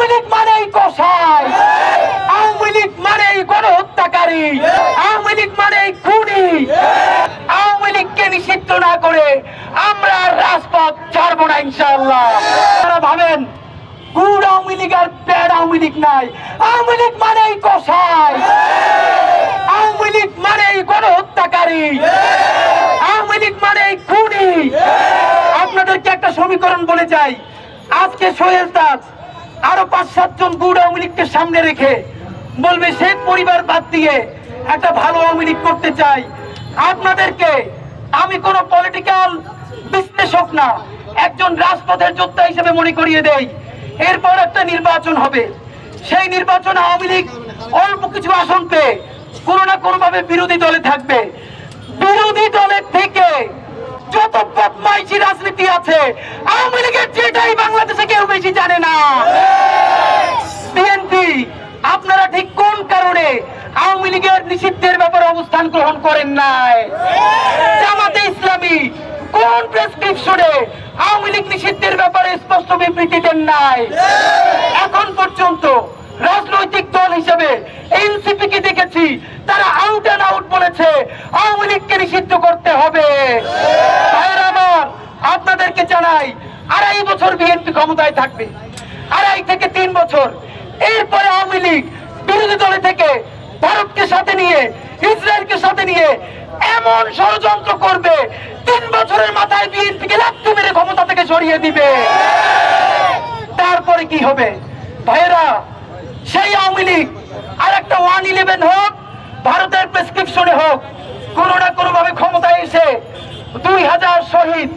আওয়ামী লীগ মানেই কসাই, আওয়ামী লীগ মানেই গণহত্যাকারী, আওয়ামী লীগ মানেই খুনি। আওয়ামী লীগকে নিষিদ্ধ না করে আমরা রাজপথ ছাড়বো না ইনশাআল্লাহ। তারা ভাবেন গুড আওয়ামী লীগ আর ব্যাড আওয়ামী লীগ নাই, আওয়ামী লীগ মানেই কসাই, আওয়ামী লীগ মানেই গণহত্যাকারী, আওয়ামী লীগ মানেই খুনি। আপনাদেরকে একটা সমীকরণ বলে যাই, আজকে সোহেল তাজ আরো ৫-৭ জন গুড আওয়ামী লীগকে সামনে রেখে বলবে শেখ পরিবার বাদ দিয়ে একটা ভালো আওয়ামী লীগ করতে চাই। আপনাদেরকে আমি কোন পলিটিক্যাল বিশ্লেষক না, একজন রাজপথের যোদ্ধা হিসেবে মনে করিয়ে দেই, এরপর একটা নির্বাচন হবে। সেই নির্বাচনে আওয়ামী লীগ অল্প কিছু আসন পেয়ে কোনো না কোনো ভাবে বিরোধী দলে থাকবে। বিরোধী দলের থেকে যত বদমাইশি রাজনীতি আছে আওয়ামী লীগের যেটাই বাংলাদেশে কেউ বেশি জানে না। বিএনপি আপনারা ঠিক কোন কারণে আওয়ামী লীগের নিষিদ্ধের ব্যাপারে অবস্থান গ্রহণ করেন নাই? জামাতে ইসলামী কোন প্রেসক্রিপশনে আওয়ামী লীগ নিষিদ্ধের ব্যাপারে স্পষ্ট বিবৃতি দেন নাই? এখন পর্যন্ত রাজনৈতিক দল হিসেবে এনসিপি কে দেখেছি তারা আউট এন্ড আউট বলেছে আওয়ামী লীগকে নিষিদ্ধ করতে হবে। ভাইয়েরা আমার, আপনাদেরকে জানাই ২.৫ বছর বিএনপি ক্ষমতায় থাকবে, ২.৫ থেকে ৩ বছর। এরপরে আওয়ামী লীগ বিরোধী দলে থেকে ভারতকে সাথে নিয়ে ইসরায়েলকে সাথে নিয়ে এমন ষড়যন্ত্র করবে ৩ বছরের মাথায় বিএনপিকে লাথি মেরে ক্ষমতা থেকে সরিয়ে দিবে। তারপরে কি হবে ভাইয়েরা? সেই আওয়ামী লীগ আর একটা 111 হোক, ভারতের প্রেসক্রিপশনে হোক, কোনো না কোনো ভাবে ক্ষমতায় এসে ২০০০ শহীদ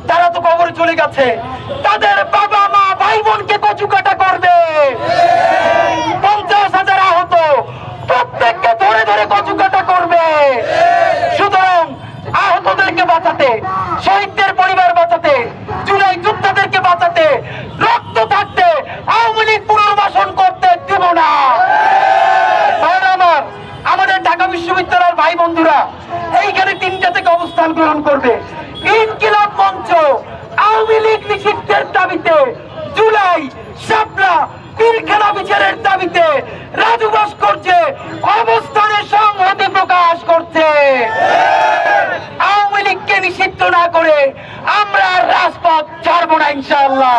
তারা তো কবরে চলে গেছে, তাদের বাবা মা ভাই বোনকে কচু কাটা করবে। ৫০,০০০ আহত, প্রত্যেককে ধরে ধরে কচু কাটা করবে। সুতরাং আহতদেরকে বাঁচাতে, শহীদদের পরিবার বাঁচাতে, জুলাই যোদ্ধাদেরকে বাঁচাতে, রক্ত থাকতে আওয়ামী লীগ পুনর্বাসন করতে দেব না। আমাদের ঢাকা বিশ্ববিদ্যালয়ের ভাই বন্ধুরা এইখানে ৩টা থেকে অবস্থান গ্রহণ করবে। ইনকিলাব মঞ্চ আওয়ামী লীগ নিষিদ্ধের দাবিতে, জুলাই, শাপলা, পিলখানা বিচারের দাবিতে রাজু ভাস্কর্যে অবস্থানের সংহতি প্রকাশ করছে। আওয়ামী লীগকে নিষিদ্ধ না করে আমরা রাজপথ ছাড়বো না ইনশাআল্লাহ।